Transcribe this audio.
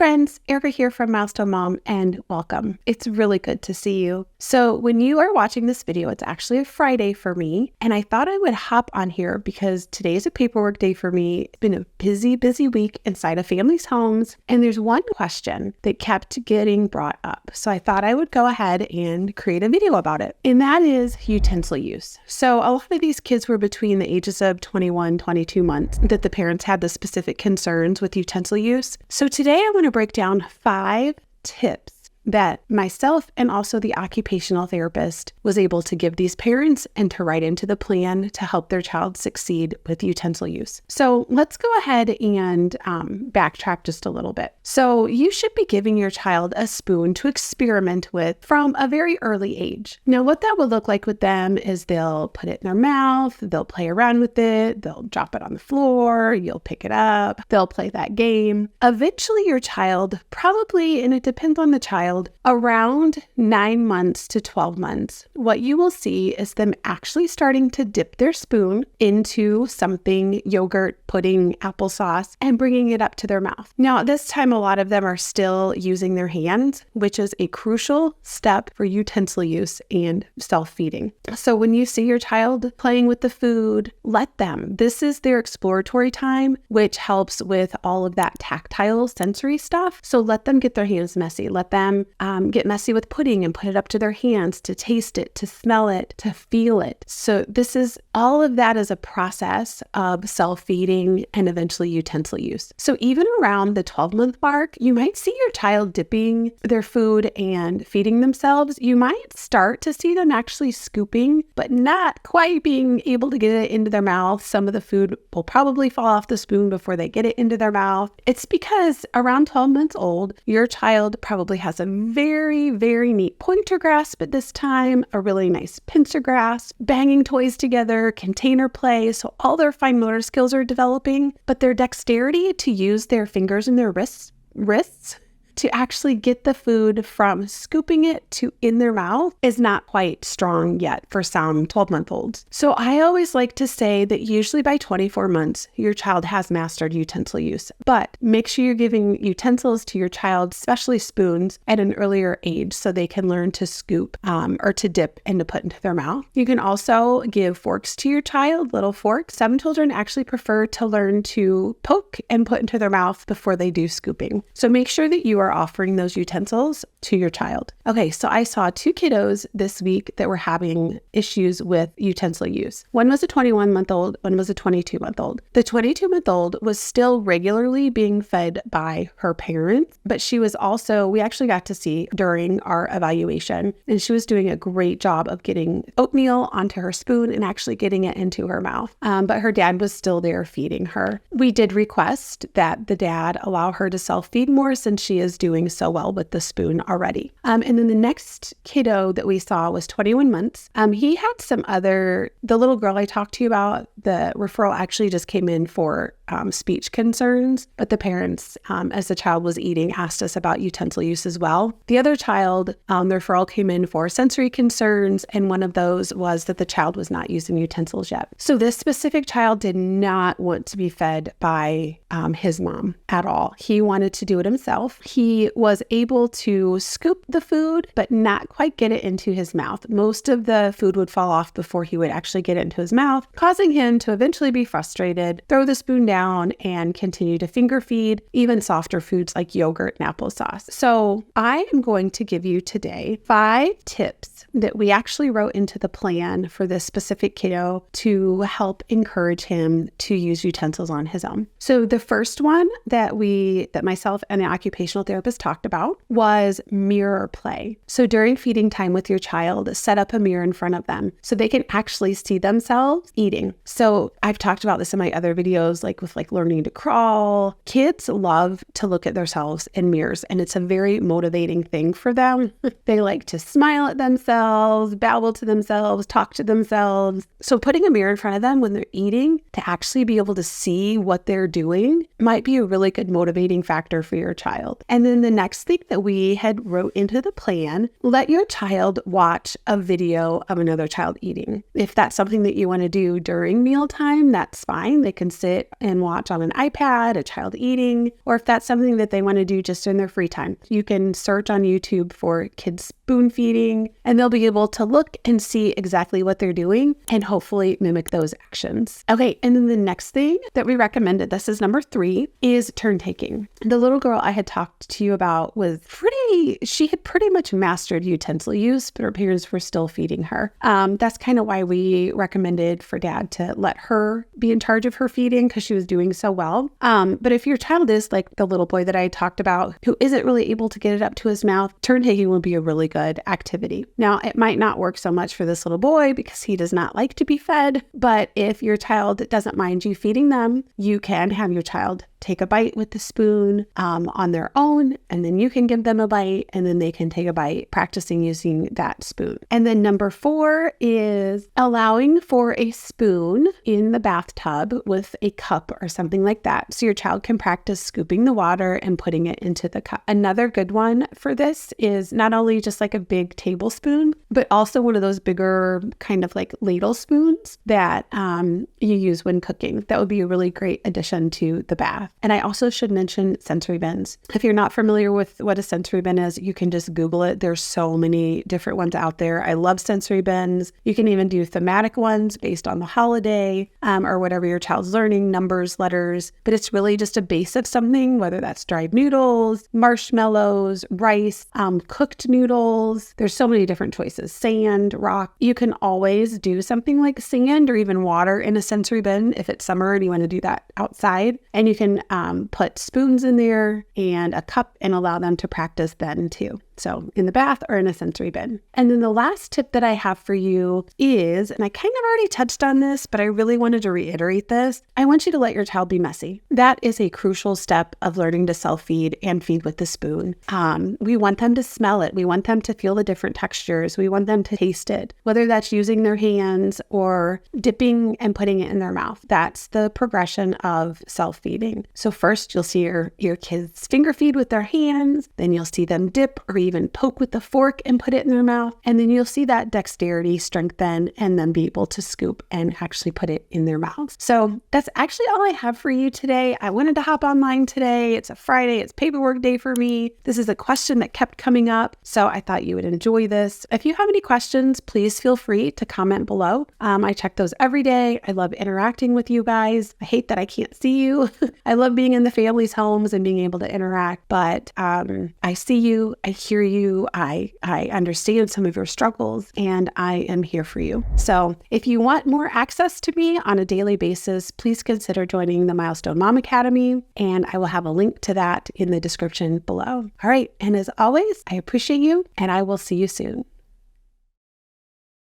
friends, Erica here from Milestone Mom, and welcome. It's really good to see you. So when you are watching this video, it's actually a Friday for me, and I thought I would hop on here because today is a paperwork day for me. It's been a busy week inside of families' homes, and there's one question that kept getting brought up. So I thought I would go ahead and create a video about it, and that is utensil use. So a lot of these kids were between the ages of 21, 22 months that the parents had the specific concerns with utensil use. So today I want to break down 5 tips that myself and also the occupational therapist was able to give these parents and to write into the plan to help their child succeed with utensil use. So let's go ahead and backtrack just a little bit. So you should be giving your child a spoon to experiment with from a very early age. Now, what that will look like with them is they'll put it in their mouth, they'll play around with it, they'll drop it on the floor, you'll pick it up, they'll play that game. Eventually your child probably, and it depends on the child, around 9 months to 12 months, what you will see is them actually starting to dip their spoon into something, yogurt, pudding, applesauce, and bringing it up to their mouth. Now, at this time, a lot of them are still using their hands, which is a crucial step for utensil use and self-feeding. So when you see your child playing with the food, let them. This is their exploratory time, which helps with all of that tactile sensory stuff. So let them get their hands messy. Let them get messy with pudding and put it up to their hands to taste it, to smell it, to feel it. So this is all of that is a process of self-feeding and eventually utensil use. So even around the 12-month mark, you might see your child dipping their food and feeding themselves. You might start to see them actually scooping, but not quite being able to get it into their mouth. Some of the food will probably fall off the spoon before they get it into their mouth. It's because around 12 months old, your child probably has a very neat pointer grasp at this time, a really nice pincer grasp, banging toys together, container play. So all their fine motor skills are developing, but their dexterity to use their fingers and their wrists to actually get the food from scooping it to in their mouth is not quite strong yet for some 12-month-olds. So I always like to say that usually by 24 months, your child has mastered utensil use, but make sure you're giving utensils to your child, especially spoons, at an earlier age so they can learn to scoop or to dip and to put into their mouth. You can also give forks to your child, little forks. Some children actually prefer to learn to poke and put into their mouth before they do scooping. So make sure that you are offering those utensils to your child. Okay, so I saw 2 kiddos this week that were having issues with utensil use. One was a 21-month-old, one was a 22-month-old. The 22-month-old was still regularly being fed by her parents, but she was also, we actually got to see during our evaluation, and she was doing a great job of getting oatmeal onto her spoon and actually getting it into her mouth. But her dad was still there feeding her. We did request that the dad allow her to self-feed more since she is doing so well with the spoon already. And then the next kiddo that we saw was 21 months. He had some other, the little girl I talked to you about, the referral actually just came in for speech concerns, but the parents, as the child was eating, asked us about utensil use as well. The other child, the referral came in for sensory concerns, and one of those was that the child was not using utensils yet. So this specific child did not want to be fed by his mom at all. He wanted to do it himself. He was able to scoop the food, but not quite get it into his mouth. Most of the food would fall off before he would actually get it into his mouth, causing him to eventually be frustrated, throw the spoon down, and continue to finger feed even softer foods like yogurt and applesauce. So I am going to give you today 5 tips that we actually wrote into the plan for this specific kiddo to help encourage him to use utensils on his own. So the first one that myself and the occupational therapist talked about was mirror play. So during feeding time with your child, set up a mirror in front of them so they can actually see themselves eating. So I've talked about this in my other videos, like with learning to crawl. Kids love to look at themselves in mirrors, and it's a very motivating thing for them. They like to smile at themselves, babble to themselves, talk to themselves. So putting a mirror in front of them when they're eating to actually be able to see what they're doing might be a really good motivating factor for your child. And And then the next thing that we had wrote into the plan, let your child watch a video of another child eating. If that's something that you want to do during mealtime, that's fine. They can sit and watch on an iPad, a child eating, or if that's something that they want to do just in their free time, you can search on YouTube for kids spoon feeding, and they'll be able to look and see exactly what they're doing and hopefully mimic those actions. Okay, and then the next thing that we recommended, this is number 3, is turn taking. The little girl I had talked to you about she had pretty much mastered utensil use, but her parents were still feeding her. That's kind of why we recommended for dad to let her be in charge of her feeding because she was doing so well. But if your child is like the little boy that I talked about who isn't really able to get it up to his mouth, turn taking will be a really good activity. Now, it might not work so much for this little boy because he does not like to be fed, but if your child doesn't mind you feeding them, you can have your child take a bite with the spoon on their own, and then you can give them a bite, and then they can take a bite practicing using that spoon. And then number 4 is allowing for a spoon in the bathtub with a cup or something like that. So your child can practice scooping the water and putting it into the cup. Another good one for this is not only just like a big tablespoon, but also one of those bigger kind of like ladle spoons that you use when cooking. That would be a really great addition to the bath. And I also should mention sensory bins. If you're not familiar with what a sensory bin is, you can just Google it. There's so many different ones out there. I love sensory bins. You can even do thematic ones based on the holiday or whatever your child's learning, numbers, letters. But it's really just a base of something, whether that's dried noodles, marshmallows, rice, cooked noodles. There's so many different choices. Sand, rock. You can always do something like sand or even water in a sensory bin if it's summer and you want to do that outside. And you can put spoons in there and a cup and allow them to practice then too. So in the bath or in a sensory bin. And then the last tip that I have for you is, and I kind of already touched on this, but I really wanted to reiterate this. I want you to let your child be messy. That is a crucial step of learning to self-feed and feed with the spoon. We want them to smell it. We want them to feel the different textures. We want them to taste it, whether that's using their hands or dipping and putting it in their mouth. That's the progression of self-feeding. So first you'll see your kids finger feed with their hands, then you'll see them dip or even poke with the fork and put it in their mouth. And then you'll see that dexterity strengthen and then be able to scoop and actually put it in their mouth. So that's actually all I have for you today. I wanted to hop online today. It's a Friday. It's paperwork day for me. This is a question that kept coming up, so I thought you would enjoy this. If you have any questions, please feel free to comment below. I check those every day. I love interacting with you guys. I hate that I can't see you. I love being in the family's homes and being able to interact, but I see you. I hear you. I understand some of your struggles, and I am here for you. So if you want more access to me on a daily basis, please consider joining the Milestone Mom Academy, and I will have a link to that in the description below. All right. And as always, I appreciate you, and I will see you soon.